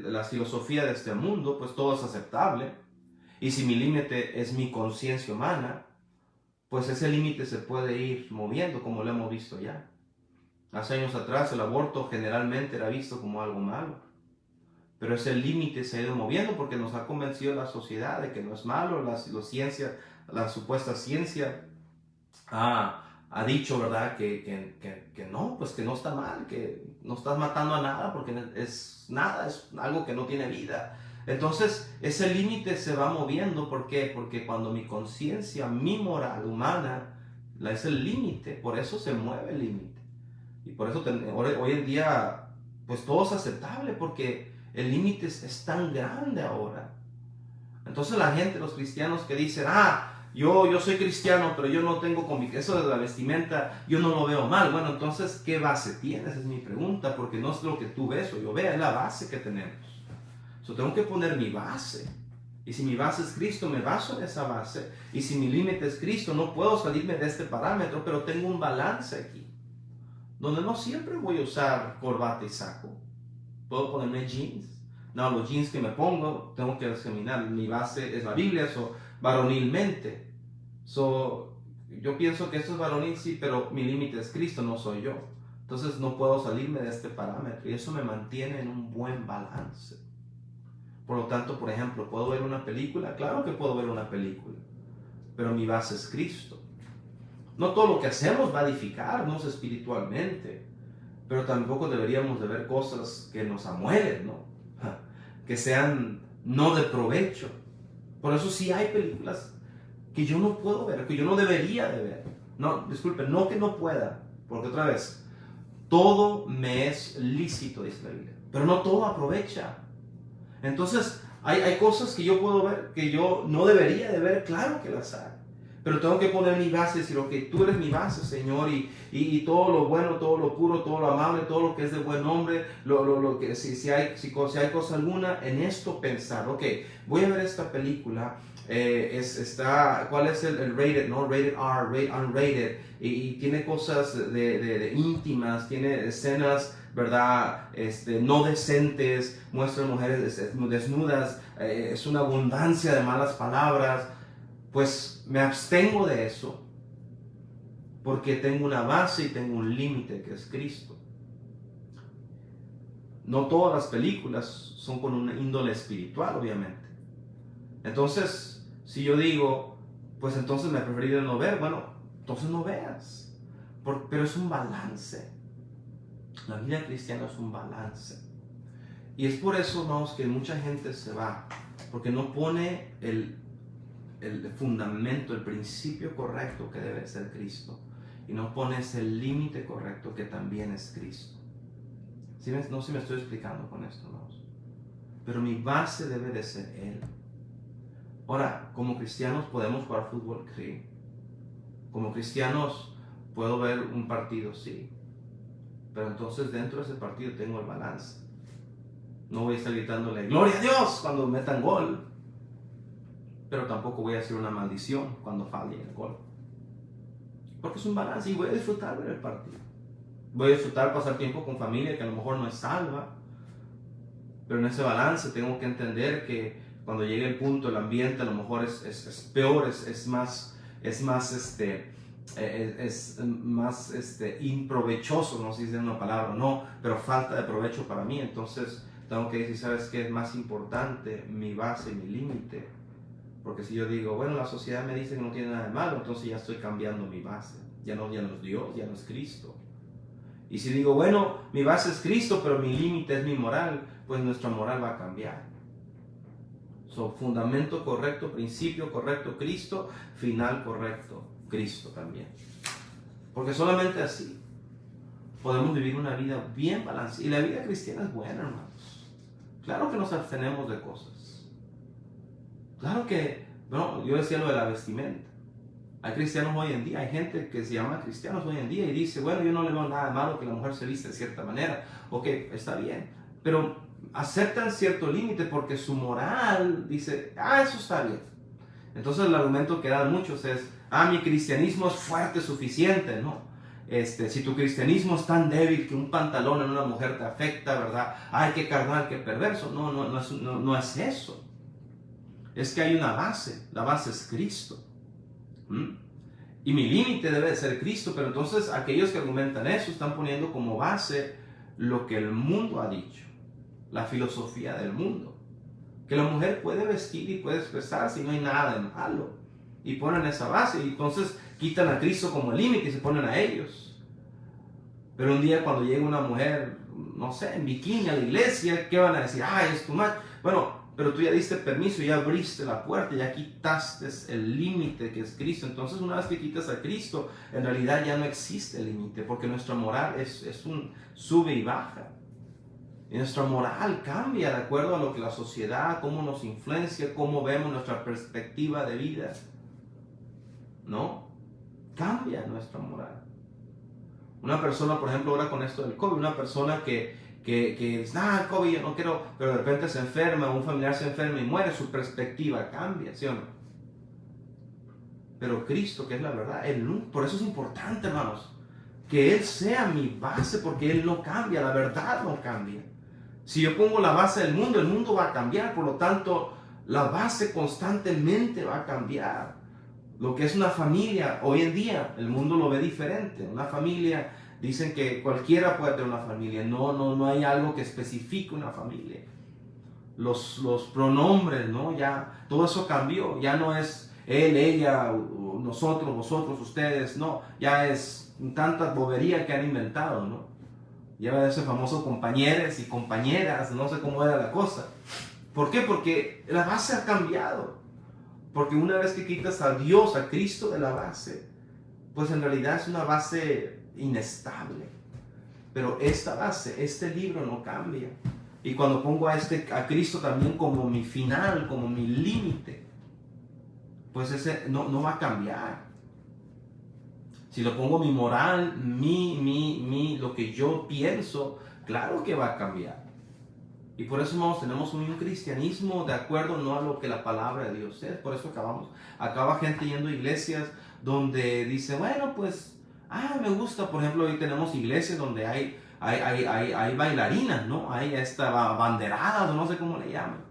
la filosofía de este mundo, pues todo es aceptable. Y si mi límite es mi conciencia humana, pues ese límite se puede ir moviendo, como lo hemos visto ya. Hace años atrás el aborto generalmente era visto como algo malo. Pero ese límite se ha ido moviendo porque nos ha convencido la sociedad de que no es malo. La supuesta ciencia ha dicho, ¿verdad? Que no, pues que no está mal, que no estás matando a nada porque es algo que no tiene vida. Entonces ese límite se va moviendo. ¿Por qué? Porque cuando mi conciencia, mi moral humana, es el límite, por eso se mueve el límite. Y por eso hoy en día, pues todo es aceptable porque el límite es tan grande ahora. Entonces la gente, los cristianos que dicen, yo soy cristiano, pero yo no tengo convicción, eso de la vestimenta, yo no lo veo mal. Bueno, entonces, ¿qué base tienes? Es mi pregunta, porque no es lo que tú ves o yo veo, es la base que tenemos. Tengo que poner mi base. Y si mi base es Cristo, me baso en esa base. Y si mi límite es Cristo, no puedo salirme de este parámetro, pero tengo un balance aquí, donde no siempre voy a usar corbata y saco. Puedo ponerme jeans. No, los jeans que me pongo, tengo que examinar. Mi base es la Biblia, varonilmente. Yo pienso que esto es varonil, sí, pero mi límite es Cristo, no soy yo. Entonces no puedo salirme de este parámetro y eso me mantiene en un buen balance. Por lo tanto, por ejemplo, ¿puedo ver una película? Claro que puedo ver una película, pero mi base es Cristo. No todo lo que hacemos va a edificarnos espiritualmente, pero tampoco deberíamos de ver cosas que nos amuelen, ¿no? Que sean no de provecho. Por eso sí hay películas que yo no puedo ver, que yo no debería de ver. No, disculpen, no que no pueda, porque otra vez, todo me es lícito, dice la Biblia, pero no todo aprovecha. Entonces, hay cosas que yo puedo ver que yo no debería de ver, claro que las hay. Pero tengo que poner mi base y decir, ok, tú eres mi base, Señor, y todo lo bueno, todo lo puro, todo lo amable, todo lo que es de buen nombre, lo que, si hay cosa alguna, en esto pensar, ok, voy a ver esta película, ¿cuál es el rated, no? Rated R, unrated, y tiene cosas de íntimas, tiene escenas, ¿verdad? No decentes, muestra mujeres desnudas, es una abundancia de malas palabras. Pues me abstengo de eso porque tengo una base y tengo un límite que es Cristo. No todas las películas son con una índole espiritual, obviamente. Entonces, si yo digo, pues entonces me preferiría no ver, bueno, entonces no veas. Pero es un balance. La vida cristiana es un balance. Y es por eso, hermanos, que mucha gente se va, porque no pone el fundamento, el principio correcto que debe ser Cristo, y no pones el límite correcto que también es Cristo. No sé si me estoy explicando con esto, hermanos, pero mi base debe de ser Él. Ahora, como cristianos podemos jugar fútbol, sí. Como cristianos puedo ver un partido, sí, pero entonces dentro de ese partido tengo el balance. No voy a estar gritándole ¡Gloria a Dios! cuando metan gol, pero tampoco voy a hacer una maldición cuando falle el gol. Porque es un balance y voy a disfrutar ver el partido. Voy a disfrutar pasar tiempo con familia que a lo mejor no es salva. Pero en ese balance tengo que entender que cuando llegue el punto, el ambiente a lo mejor es peor, es más improvechoso, no sé si es una palabra o no, pero falta de provecho para mí. Entonces tengo que decir, ¿sabes qué es más importante? Mi base, mi límite. Porque si yo digo, bueno, la sociedad me dice que no tiene nada de malo, entonces ya estoy cambiando mi base. Ya no es Dios, ya no es Cristo. Y si digo, bueno, mi base es Cristo, pero mi límite es mi moral, pues nuestra moral va a cambiar. Fundamento correcto, principio correcto, Cristo, final correcto, Cristo también. Porque solamente así podemos vivir una vida bien balanceada. Y la vida cristiana es buena, hermanos. Claro que nos abstenemos de cosas. Claro que, bueno, yo decía lo de la vestimenta. Hay cristianos hoy en día, hay gente que se llama cristianos hoy en día y dice, bueno, yo no le veo nada de malo que la mujer se viste de cierta manera. Ok, está bien, pero aceptan cierto límite porque su moral dice, eso está bien. Entonces el argumento que dan muchos es, mi cristianismo es fuerte, suficiente, ¿no? Si tu cristianismo es tan débil que un pantalón en una mujer te afecta, ¿verdad? Ay, qué carnal, qué perverso. No es eso. Es que hay una base, la base es Cristo. Y mi límite debe de ser Cristo, pero entonces aquellos que argumentan eso están poniendo como base lo que el mundo ha dicho, la filosofía del mundo, que la mujer puede vestir y puede expresarse y no hay nada de malo, y ponen esa base y entonces quitan a Cristo como límite y se ponen a ellos. Pero un día cuando llega una mujer, no sé, en bikini a la iglesia, ¿qué van a decir? Es tu madre. Bueno, pero tú ya diste permiso, ya abriste la puerta, ya quitaste el límite que es Cristo. Entonces una vez que quitas a Cristo, en realidad ya no existe límite, porque nuestra moral es un sube y baja. Y nuestra moral cambia de acuerdo a lo que la sociedad, cómo nos influencia, cómo vemos nuestra perspectiva de vida. ¿No? Cambia nuestra moral. Una persona, por ejemplo, ahora con esto del COVID, una persona que dice, COVID, yo no quiero, pero de repente se enferma, un familiar se enferma y muere, su perspectiva cambia, ¿sí o no? Pero Cristo, que es la verdad, por eso es importante, hermanos, que Él sea mi base, porque Él no cambia, la verdad no cambia. Si yo pongo la base del mundo, el mundo va a cambiar, por lo tanto, la base constantemente va a cambiar. Lo que es una familia, hoy en día, el mundo lo ve diferente. Una familia, dicen que cualquiera puede tener una familia. No hay algo que especifique una familia. Los pronombres, ¿no? Ya, todo eso cambió. Ya no es él, ella, nosotros, vosotros, ustedes. No, ya es tanta bobería que han inventado, ¿no? Ya ese famoso compañeros y compañeras, no sé cómo era la cosa. ¿Por qué? Porque la base ha cambiado. Porque una vez que quitas a Dios, a Cristo de la base, pues en realidad es una base inestable. Pero esta base, este libro no cambia. Y cuando pongo a Cristo también como mi final, como mi límite, pues ese no va a cambiar. Si lo pongo mi moral, lo que yo pienso, claro que va a cambiar. Y por eso, hermanos, tenemos un cristianismo de acuerdo no a lo que la palabra de Dios es. Por eso acaba gente yendo a iglesias donde dice, bueno, pues, me gusta. Por ejemplo, hoy tenemos iglesias donde hay bailarinas, ¿no? Hay banderadas, o no sé cómo le llaman.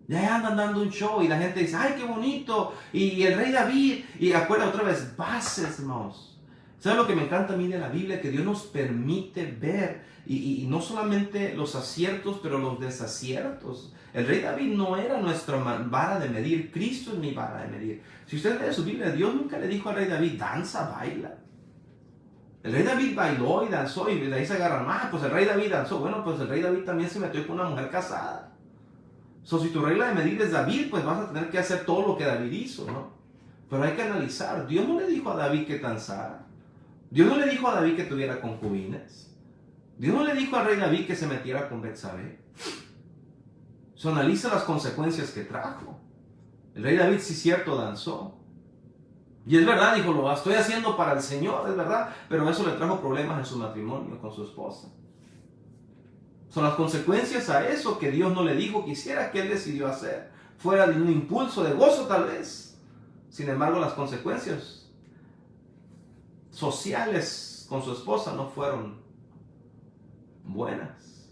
Ya andan dando un show y la gente dice, ¡ay, qué bonito! Y el rey David, y acuerda otra vez, bases, hermanos. ¿Sabes lo que me encanta a mí de la Biblia? Que Dios nos permite ver, y no solamente los aciertos, pero los desaciertos. El rey David no era nuestra vara de medir, Cristo es mi vara de medir. Si usted lee su Biblia, Dios nunca le dijo al rey David, danza, baila. El rey David bailó y danzó, y de ahí se agarran, pues el rey David danzó. Bueno, pues el rey David también se metió con una mujer casada. Si tu regla de medir es David, pues vas a tener que hacer todo lo que David hizo, ¿no? Pero hay que analizar. Dios no le dijo a David que danzara. Dios no le dijo a David que tuviera concubinas. Dios no le dijo al rey David que se metiera con Betsabé. Analiza las consecuencias que trajo. El rey David, sí, cierto, danzó. Y es verdad, dijo, lo estoy haciendo para el Señor, es verdad. Pero eso le trajo problemas en su matrimonio con su esposa. Son las consecuencias a eso que Dios no le dijo que hiciera, que él decidió hacer. Fuera de un impulso de gozo tal vez. Sin embargo, las consecuencias sociales con su esposa no fueron buenas.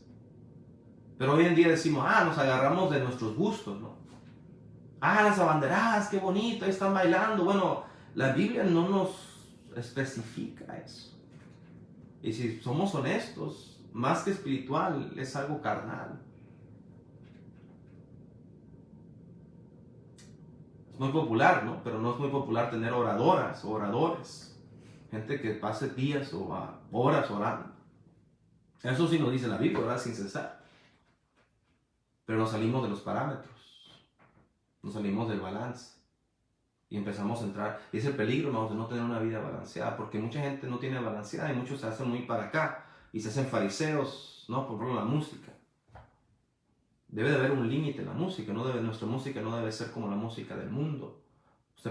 Pero hoy en día decimos, nos agarramos de nuestros gustos, ¿no? Las abanderadas, qué bonito, ahí están bailando. Bueno, la Biblia no nos especifica eso. Y si somos honestos, más que espiritual, es algo carnal. Es muy popular, ¿no? Pero no es muy popular tener oradoras o oradores. Gente que pase días o horas orando. Eso sí nos dice la Biblia, ¿verdad? Sin cesar. Pero nos salimos de los parámetros. Nos salimos del balance. Y empezamos a entrar. Y es el peligro, ¿no? De no tener una vida balanceada. Porque mucha gente no tiene balanceada y muchos se hacen muy para acá. Y se hacen fariseos, ¿no? Por ejemplo, la música. Debe de haber un límite en la música. Nuestra música no debe ser como la música del mundo. Usted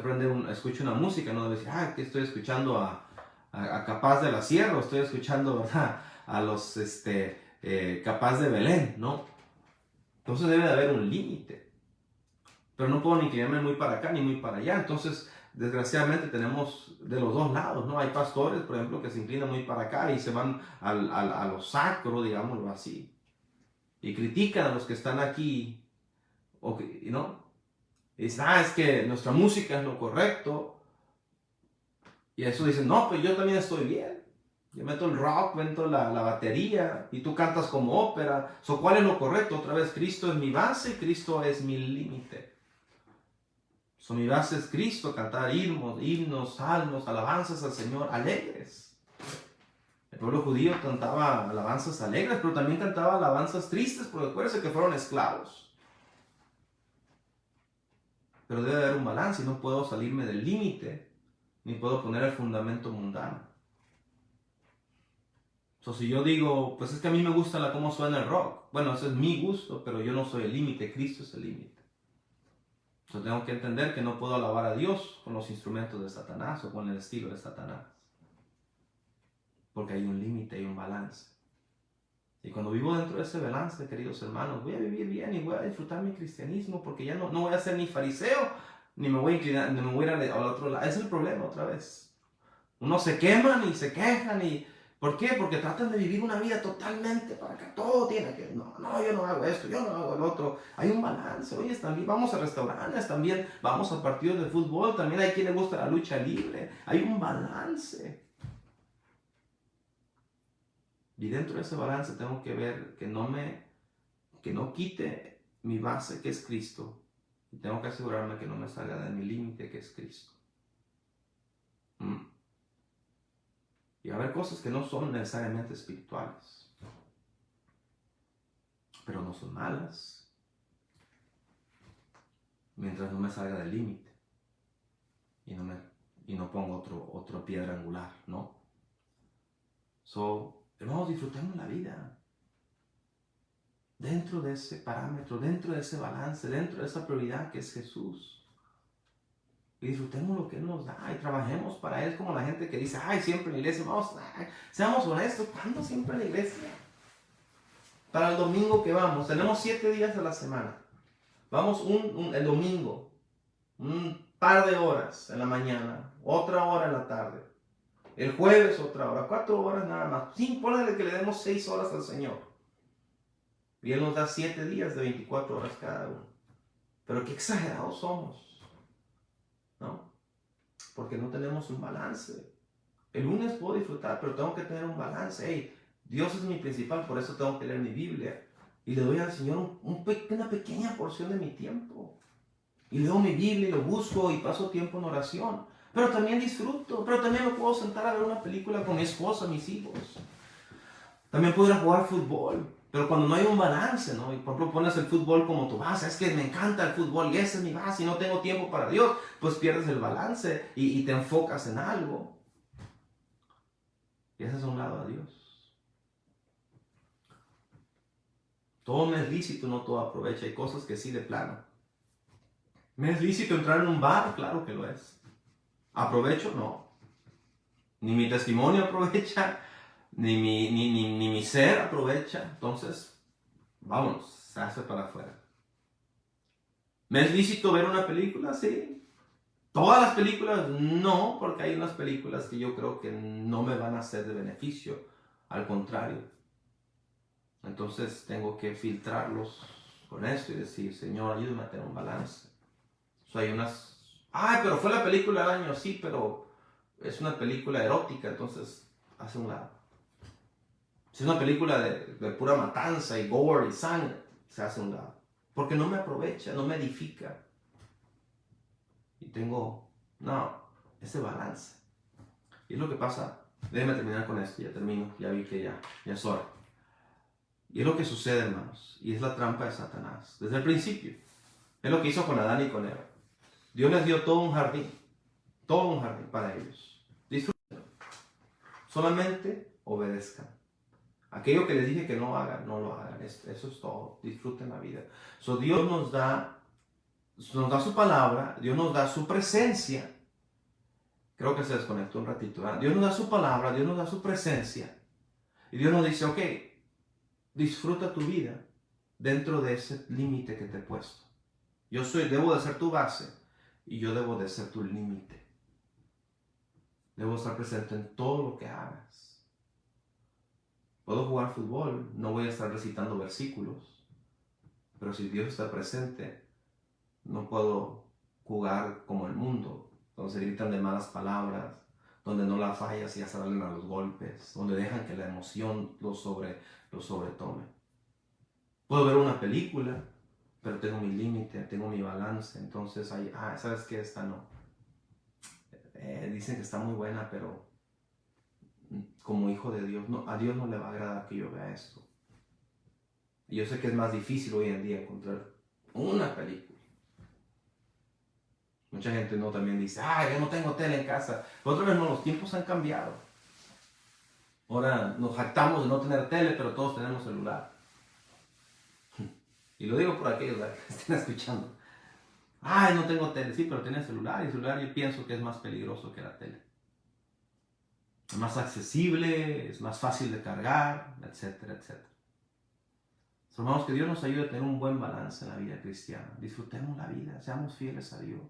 escucha una música, no debe decir, que estoy escuchando a Capaz de la Sierra, estoy escuchando, ¿verdad?, a los Capaz de Belén, ¿no? Entonces debe de haber un límite. Pero no puedo ni inclinarme muy para acá ni muy para allá. Entonces, desgraciadamente tenemos de los dos lados, ¿no? Hay pastores, por ejemplo, que se inclinan muy para acá y se van a lo sacro, digámoslo así. Y critican a los que están aquí, ¿no? Y dicen, es que nuestra música es lo correcto. Y eso dicen, no, pues yo también estoy bien. Yo meto el rock, meto la batería, y tú cantas como ópera. ¿Cuál es lo correcto? Otra vez, Cristo es mi base, Cristo es mi límite. Mi base es Cristo, cantar himnos, salmos, alabanzas al Señor, alegres. El pueblo judío cantaba alabanzas alegres, pero también cantaba alabanzas tristes, porque acuérdense que fueron esclavos. Pero debe haber un balance y no puedo salirme del límite, ni puedo poner el fundamento mundano. Si yo digo, pues es que a mí me gusta cómo suena el rock, bueno, ese es mi gusto, pero yo no soy el límite, Cristo es el límite. Tengo que entender que no puedo alabar a Dios con los instrumentos de Satanás o con el estilo de Satanás. Porque hay un límite, hay un balance. Y cuando vivo dentro de ese balance, queridos hermanos, voy a vivir bien y voy a disfrutar mi cristianismo, porque ya no voy a ser ni fariseo, ni me voy a inclinar, ni me voy a ir al otro lado. Ese es el problema otra vez. Unos se queman y se quejan y... ¿Por qué? Porque tratan de vivir una vida totalmente para acá. Todo tiene que... No, yo no hago esto, yo no hago el otro. Hay un balance. Oye, también vamos a restaurantes, también vamos a partidos de fútbol, también hay quien le gusta la lucha libre. Hay un balance. Y dentro de ese balance tengo que ver que no quite mi base, que es Cristo. Y tengo que asegurarme que no me salga de mi límite, que es Cristo. Y va a haber cosas que no son necesariamente espirituales, pero no son malas. mientras no me salga del límite y no pongo otro piedra angular, ¿no? Hermanos, disfrutemos la vida dentro de ese parámetro, dentro de ese balance, dentro de esa prioridad que es Jesús. Y disfrutemos lo que Él nos da y trabajemos para Él, como la gente que dice, ay, siempre en la iglesia. Vamos, seamos honestos, ¿cuándo siempre en la iglesia? Para el domingo que vamos, tenemos 7 días a la semana. Vamos el domingo, un par de horas en la mañana, otra hora en la tarde. El jueves otra hora, 4 horas nada más. Sí, ponle que le demos 6 horas al Señor. Y Él nos da 7 días de 24 horas cada uno. Pero qué exagerados somos, ¿no? Porque no tenemos un balance. El lunes puedo disfrutar, pero tengo que tener un balance. Hey, Dios es mi principal, por eso tengo que leer mi Biblia. Y le doy al Señor una pequeña porción de mi tiempo. Y leo mi Biblia y lo busco y paso tiempo en oración. Pero también disfruto. Pero también me puedo sentar a ver una película con mi esposa, mis hijos. También puedo ir a jugar fútbol. Pero cuando no hay un balance, ¿no? Y por ejemplo pones el fútbol como tu base, es que me encanta el fútbol y esa es mi base y no tengo tiempo para Dios, pues pierdes el balance y te enfocas en algo. Y haces a un lado a Dios. Todo me es lícito, no todo aprovecha. Hay cosas que sí de plano. ¿Me es lícito entrar en un bar? Claro que lo es. ¿Aprovecho? No. Ni mi testimonio aprovecha, ni mi ser aprovecha. Entonces, vámonos, se hace para afuera. ¿Me es lícito ver una película? Sí. ¿Todas las películas? No, porque hay unas películas que yo creo que no me van a ser de beneficio. Al contrario. Entonces tengo que filtrarlos con esto y decir, Señor, ayúdame a tener un balance. Hay unas... Ay, pero fue la película del año, sí, pero es una película erótica, entonces hace un lado. Si es una película de pura matanza y gore y sangre, se hace un lado. Porque no me aprovecha, no me edifica. Y tengo, ese balance. Y es lo que pasa. Déjeme terminar con esto, ya termino, ya vi que ya es hora. Y es lo que sucede, hermanos, y es la trampa de Satanás, desde el principio. Es lo que hizo con Adán y con Eva. Dios les dio todo un jardín para ellos. Disfruten. Solamente obedezcan. Aquello que les dije que no hagan, no lo hagan. Eso es todo. Disfruten la vida. Dios nos da su palabra, Dios nos da su presencia. Creo que se desconectó un ratito, ¿verdad? Dios nos da su palabra, Dios nos da su presencia. Y Dios nos dice, ok, disfruta tu vida dentro de ese límite que te he puesto. Debo de ser tu base. Y yo debo de ser tu límite. Debo estar presente en todo lo que hagas. Puedo jugar fútbol, no voy a estar recitando versículos. Pero si Dios está presente, no puedo jugar como el mundo, donde se gritan de malas palabras, donde no la fallas y ya salen a los golpes, donde dejan que la emoción los sobretome. Puedo ver una película, pero tengo mi límite, tengo mi balance. Entonces, ¿sabes qué? Esta no. Dicen que está muy buena, pero como hijo de Dios, a Dios no le va a agradar que yo vea esto. Y yo sé que es más difícil hoy en día encontrar una película. Mucha gente también dice, yo no tengo tele en casa. Pero otra vez los tiempos han cambiado. Ahora nos jactamos de no tener tele, pero todos tenemos celular. Y lo digo por aquellos que estén escuchando. No tengo tele. Sí, pero tiene celular. Y el celular yo pienso que es más peligroso que la tele. Es más accesible, es más fácil de cargar, etcétera, etcétera. Hermanos, que Dios nos ayude a tener un buen balance en la vida cristiana. Disfrutemos la vida, seamos fieles a Dios.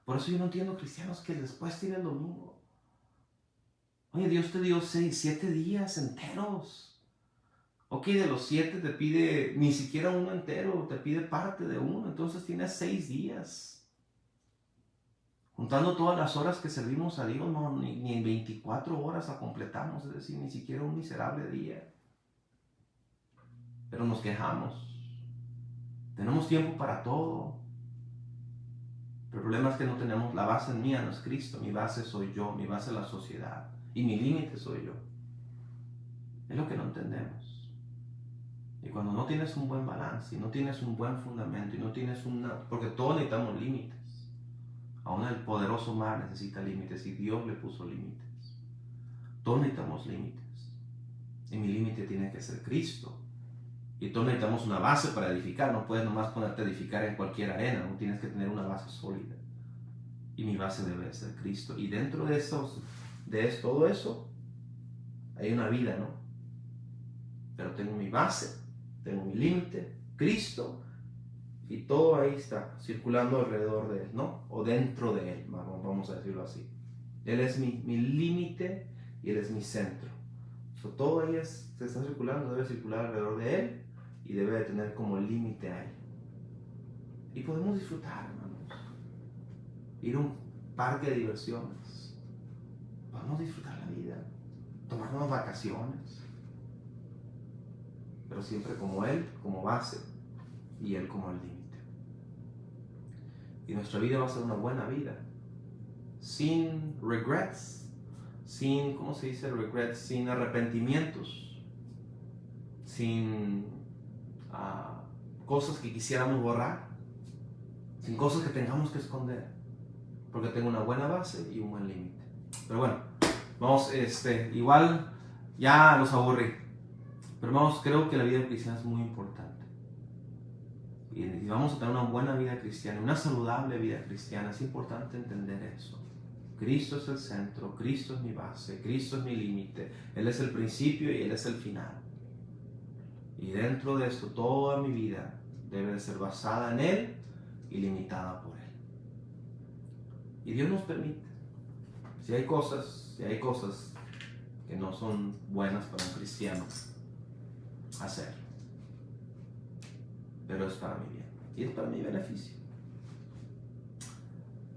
Por eso yo no entiendo cristianos que después tienen el domingo. Oye, Dios te dio 7 días enteros. Ok, de los 7 te pide ni siquiera uno entero, te pide parte de uno, entonces tienes 6 días. Juntando todas las horas que servimos a Dios, ni en 24 horas la completamos, es decir, ni siquiera un miserable día. Pero nos quejamos. Tenemos tiempo para todo. Pero el problema es que no tenemos, la base mía no es Cristo, mi base soy yo, mi base es la sociedad y mi límite soy yo. Es lo que no entendemos. Y cuando no tienes un buen balance, y no tienes un buen fundamento, y no tienes porque todos necesitamos límites. Aún el poderoso mar necesita límites, y Dios le puso límites. Todos necesitamos límites. Y mi límite tiene que ser Cristo. Y todos necesitamos una base para edificar. No puedes nomás ponerte a edificar en cualquier arena. No tienes que tener una base sólida. Y mi base debe ser Cristo. Y dentro de todo eso, hay una vida, ¿no? Pero tengo mi base, tengo mi límite, Cristo, y todo ahí está, circulando alrededor de Él, ¿no? O dentro de Él, vamos a decirlo así. Él es mi límite y Él es mi centro. Todo ahí se está circulando, debe circular alrededor de Él y debe de tener como límite a Él. Y podemos disfrutar, hermanos. Ir a un parque de diversiones. Podemos disfrutar la vida, tomarnos vacaciones. Pero siempre como Él, como base, y Él como el límite. Y nuestra vida va a ser una buena vida, sin regrets, sin, ¿cómo se dice regrets? Sin arrepentimientos, sin cosas que quisiéramos borrar, sin cosas que tengamos que esconder, porque tengo una buena base y un buen límite. Pero bueno, vamos, igual ya los aburrí. Pero hermanos, creo que la vida cristiana es muy importante. Y vamos a tener una buena vida cristiana, una saludable vida cristiana. Es importante entender eso. Cristo es el centro, Cristo es mi base, Cristo es mi límite. Él es el principio y Él es el final. Y dentro de esto, toda mi vida debe de ser basada en Él y limitada por Él. Y Dios nos permite. Si hay cosas que no son buenas para un cristiano hacer, pero es para mi bien y es para mi beneficio.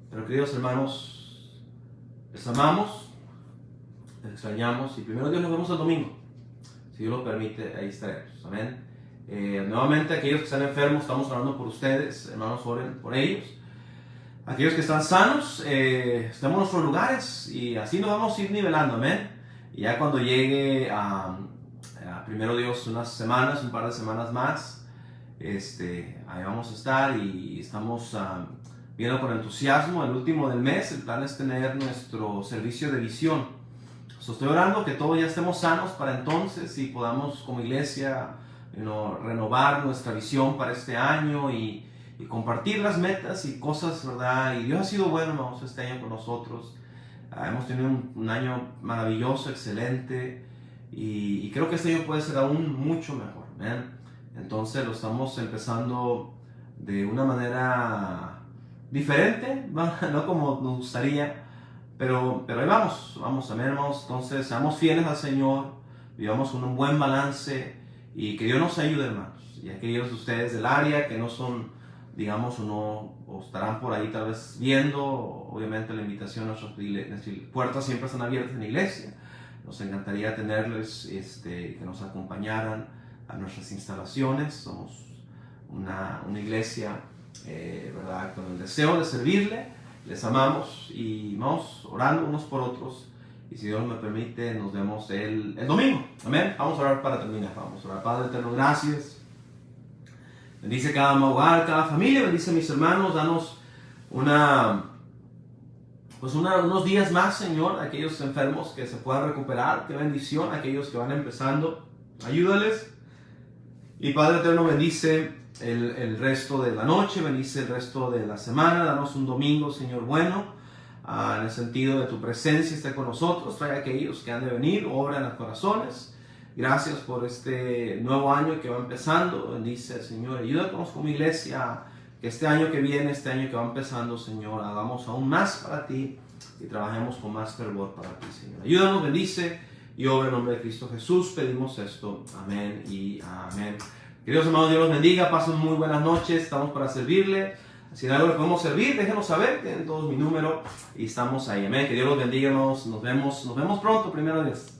Pero queridos hermanos, les amamos, les extrañamos y primero Dios nos vemos el domingo. Si Dios lo permite, ahí estaremos. Amén. Nuevamente, aquellos que están enfermos, estamos orando por ustedes. Hermanos, oren por ellos. Aquellos que están sanos, estemos en nuestros lugares y así nos vamos a ir nivelando. Amén. Y ya cuando llegue primero Dios, un par de semanas más, ahí vamos a estar y estamos viendo con entusiasmo el último del mes. El plan es tener nuestro servicio de visión. Estoy orando que todos ya estemos sanos para entonces y podamos como iglesia renovar nuestra visión para este año y compartir las metas y cosas, ¿verdad? Y Dios ha sido bueno, hermanos, este año con nosotros. Hemos tenido un año maravilloso, excelente. Y creo que este año puede ser aún mucho mejor, ¿eh? Entonces lo estamos empezando de una manera diferente, no como nos gustaría, pero ahí vamos, amén, hermanos. Entonces seamos fieles al Señor, vivamos con un buen balance y que Dios nos ayude, hermanos. Y aquellos de ustedes del área que no son, digamos, o estarán por ahí tal vez viendo, obviamente la invitación a nuestras puertas siempre están abiertas en la iglesia. Nos encantaría tenerles, que nos acompañaran a nuestras instalaciones. Somos una iglesia, ¿verdad?, con el deseo de servirle. Les amamos y vamos orando unos por otros. Y si Dios me permite, nos vemos el domingo. Amén. Vamos a orar para terminar. Vamos a orar. Padre eterno, gracias. Bendice cada hogar, cada familia. Bendice a mis hermanos. Danos unos días más, Señor, aquellos enfermos que se puedan recuperar. Qué bendición, aquellos que van empezando, ayúdales. Y Padre eterno, bendice el resto de la noche, bendice el resto de la semana. Danos un domingo, Señor, bueno, en el sentido de tu presencia esté con nosotros. Trae a aquellos que han de venir, obra en los corazones. Gracias por este nuevo año que va empezando. Bendice, Señor, ayúdanos como iglesia. Que este año que viene, este año que va empezando, Señor, hagamos aún más para ti y trabajemos con más fervor para ti, Señor. Ayúdanos, bendice y obra en nombre de Cristo Jesús. Pedimos esto. Amén y amén. Queridos hermanos, Dios los bendiga. Pasen muy buenas noches. Estamos para servirle. Si en algo le podemos servir, déjenos saber. Tienen todos mi número y estamos ahí. Amén. Que Dios los bendiga, hermanos. Nos vemos pronto, primero Dios.